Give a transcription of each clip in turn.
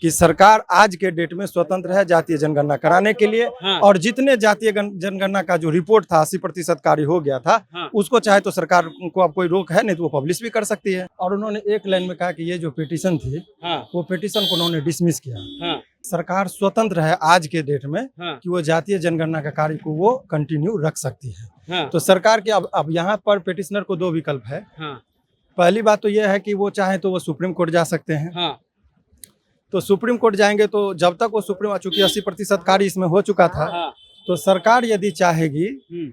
कि सरकार आज के डेट में स्वतंत्र है जातीय जनगणना कराने के लिए। हाँ। और जितने जातीय जनगणना का जो रिपोर्ट था 80% कार्य हो गया था। हाँ। उसको चाहे तो सरकार को अब कोई रोक है नहीं तो वो पब्लिश भी कर सकती है। और उन्होंने एक लाइन में कहा कि ये जो पिटीशन थी हाँ। वो पिटीशन को उन्होंने डिसमिस किया। हाँ। सरकार स्वतंत्र है आज के डेट में हाँ। कि वो जातीय जनगणना का कार्य को वो कंटिन्यू रख सकती है। हाँ। तो सरकार के अब यहाँ पर पिटिशनर को दो विकल्प है। हाँ। पहली बात तो यह है कि वो चाहे तो वो सुप्रीम कोर्ट जा सकते हैं। हाँ। तो सुप्रीम कोर्ट जाएंगे तो जब तक वो सुप्रीम, चूंकि 80% कार्य इसमें हो चुका था। हाँ। तो सरकार यदि चाहेगी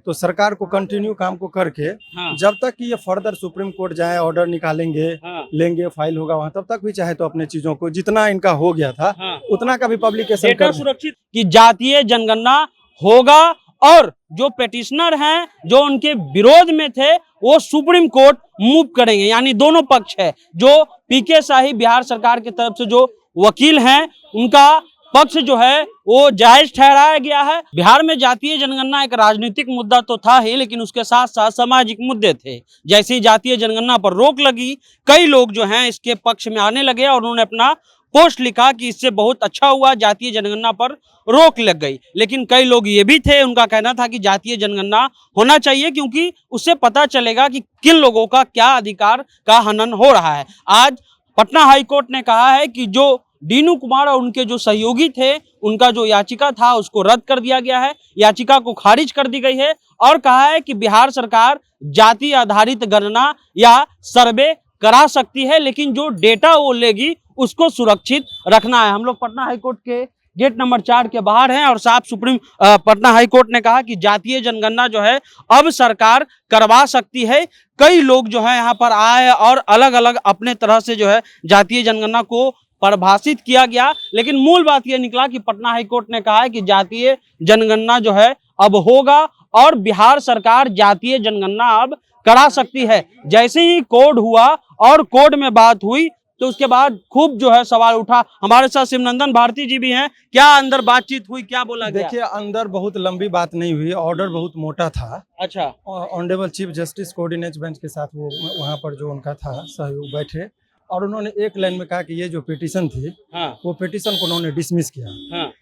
तो सरकार को कंटिन्यू काम को करके हाँ। जब तक कि ये फर्दर सुप्रीम कोर्ट जाए, ऑर्डर निकालेंगे, हाँ। लेंगे, फाइल होगा वहां, तब तक भी चाहे तो अपने चीजों को जितना इनका हो गया था हाँ। उतना का भी पब्लिकेशन डेटा सुरक्षित कि जातीय जनगणना होगा और जो पेटिशनर हैं जो उनके विरोध में थे वो सुप्रीम कोर्ट मूव करेंगे। यानी दोनों पक्ष है, जो पीके शाही बिहार सरकार की तरफ से जो वकील हैं उनका पक्ष जो है वो जायज ठहराया गया है। बिहार में जातीय जनगणना एक राजनीतिक मुद्दा तो था ही, लेकिन उसके साथ साथ सामाजिक मुद्दे थे। जैसे ही जातीय जनगणना पर रोक लगी, कई लोग जो हैं इसके पक्ष में आने लगे और उन्होंने अपना पोस्ट लिखा कि इससे बहुत अच्छा हुआ, जातीय जनगणना पर रोक लग गई। लेकिन कई लोग ये भी थे, उनका कहना था कि जातीय जनगणना होना चाहिए क्योंकि उससे पता चलेगा कि किन लोगों का क्या अधिकार का हनन हो रहा है। आज पटना हाईकोर्ट ने कहा है कि जो डीनू कुमार और उनके जो सहयोगी थे उनका जो याचिका था उसको रद्द कर दिया गया है, याचिका को खारिज कर दी गई है और कहा है कि बिहार सरकार जाति आधारित गणना या सर्वे करा सकती है, लेकिन जो डेटा वो लेगी उसको सुरक्षित रखना है। हम लोग पटना हाईकोर्ट के गेट नंबर 4 के बाहर हैं और साफ सुप्रीम पटना हाईकोर्ट ने कहा कि जातीय जनगणना जो है अब सरकार करवा सकती है। कई लोग जो है यहाँ पर आए और अलग अलग अपने तरह से जो है जातीय जनगणना को परिभाषित किया गया, लेकिन मूल बात यह निकला कि पटना हाईकोर्ट ने कहा है कि जातीय जनगणना जो है अब होगा और बिहार सरकार जातीय जनगणना अब करा सकती है। जैसे ही कोर्ट हुआ और कोर्ट में बात हुई तो उसके बाद खूब जो है सवाल उठा। हमारे साथ शिवनंदन भारती जी भी हैं, क्या अंदर बातचीत हुई, क्या बोला गया? देखिए, अंदर बहुत लंबी बात नहीं हुई, ऑर्डर बहुत मोटा था। अच्छा। Honourable chief justice coordinate bench के साथ वो वहाँ पर जो उनका था सहयोग बैठे और उन्होंने एक लाइन में कहा कि ये जो पिटीशन थी हाँ। वो पिटीशन को उन्होंने डिसमिस किया। हाँ।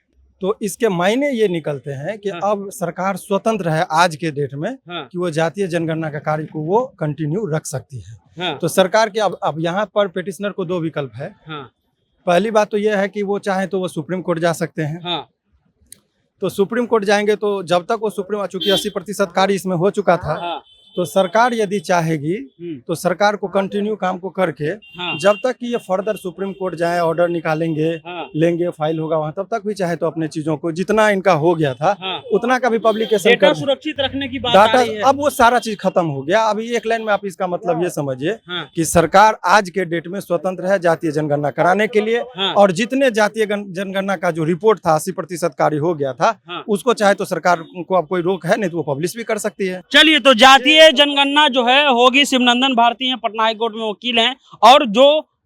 तो इसके मायने ये निकलते हैं कि हाँ। अब सरकार स्वतंत्र है आज के डेट में हाँ। कि वो जातीय जनगणना का कार्य को वो कंटिन्यू रख सकती है। हाँ। तो सरकार के अब यहाँ पर पिटिशनर को दो विकल्प है। हाँ। पहली बात तो यह है कि वो चाहे तो वो सुप्रीम कोर्ट जा सकते हैं। हाँ। तो सुप्रीम कोर्ट जाएंगे तो जब तक वो सुप्रीम, चूंकि 80% कार्य इसमें हो चुका था। हाँ। तो सरकार यदि चाहेगी तो सरकार को कंटिन्यू काम को करके हाँ। जब तक कि ये फर्दर सुप्रीम कोर्ट जाए, ऑर्डर निकालेंगे, हाँ। लेंगे, फाइल होगा वहां, तब तक भी चाहे तो अपने चीजों को जितना इनका हो गया था हाँ। उतना का भी पब्लिकेशन डेटा कर, सुरक्षित रखने की बात डाटा आ रही है। अब वो सारा चीज खत्म हो गया। अभी एक लाइन में आप इसका मतलब ये समझिए हाँ। कि सरकार आज के डेट में स्वतंत्र है जातीय जनगणना कराने के लिए। हाँ। और जितने जातीय जनगणना का जो रिपोर्ट था 80% कार्य हो गया था। हाँ। उसको चाहे तो सरकार को अब कोई रोक है नहीं तो वो पब्लिश भी कर सकती है। चलिए, तो जातीय जनगणना जो है होगी। शिवनंदन भारती हैं, पटना हाईकोर्ट में वकील हैं और जो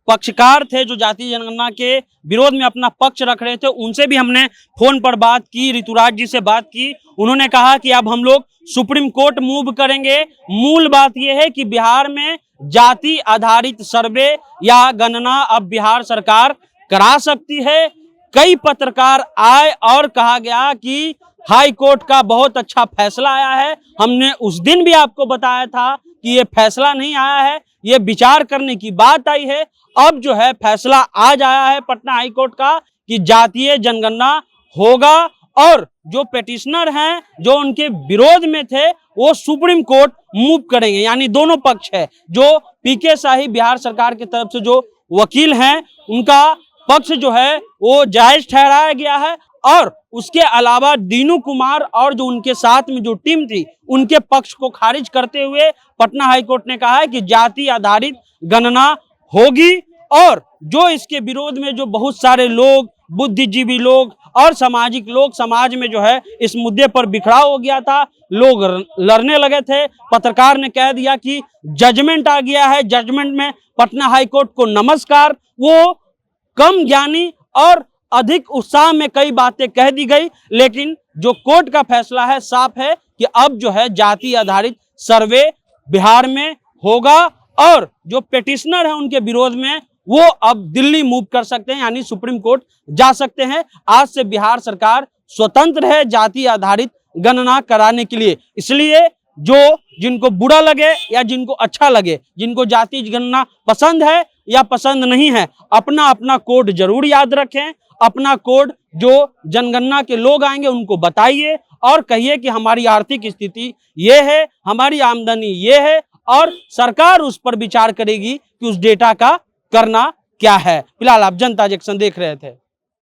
पक्षकार थे जो जातीय जनगणना के विरोध में अपना पक्ष रख रहे थे उनसे भी हमने फोन पर बात की, ऋतुराज जी से बात की। उन्होंने कहा कि अब हम लोग सुप्रीम कोर्ट मूव करेंगे। मूल बात यह है कि बिहार में जाति आधारित सर्वे या गणना अब बिहार सरकार करा सकती है। कई पत्रकार आए और कहा गया कि हाई कोर्ट का बहुत अच्छा फैसला आया है। हमने उस दिन भी आपको बताया था कि ये फैसला नहीं आया है, ये विचार करने की बात आई है। अब जो है फैसला आज आया है पटना हाई कोर्ट का कि जातीय जनगणना होगा और जो पेटिशनर हैं जो उनके विरोध में थे वो सुप्रीम कोर्ट मूव करेंगे। यानी दोनों पक्ष है, जो पीके शाही बिहार सरकार की तरफ से जो वकील हैं उनका पक्ष जो है वो जायज ठहराया गया है और उसके अलावा डीनू कुमार और जो उनके साथ में जो टीम थी उनके पक्ष को खारिज करते हुए पटना हाईकोर्ट ने कहा है कि जाति आधारित गणना होगी। और जो इसके विरोध में जो बहुत सारे लोग, बुद्धिजीवी लोग और सामाजिक लोग समाज में जो है इस मुद्दे पर बिखराव हो गया था, लोग लड़ने लगे थे। पत्रकार ने कह दिया कि जजमेंट आ गया है, जजमेंट में पटना हाईकोर्ट को नमस्कार। वो कम ज्ञानी और अधिक उत्साह में कई बातें कह दी गई, लेकिन जो कोर्ट का फैसला है साफ है कि अब जो है जाति आधारित सर्वे बिहार में होगा और जो पेटिशनर है उनके विरोध में वो अब दिल्ली मूव कर सकते हैं, यानी सुप्रीम कोर्ट जा सकते हैं। आज से बिहार सरकार स्वतंत्र है जाति आधारित गणना कराने के लिए। इसलिए जो जिनको बुरा लगे या जिनको अच्छा लगे, जिनको जाति गणना पसंद है या पसंद नहीं है, अपना अपना कोड जरूर याद रखें। अपना कोड जो जनगणना के लोग आएंगे उनको बताइए और कहिए कि हमारी आर्थिक स्थिति ये है, हमारी आमदनी ये है, और सरकार उस पर विचार करेगी कि उस डेटा का करना क्या है। फिलहाल आप जनता जंक्शन देख रहे थे।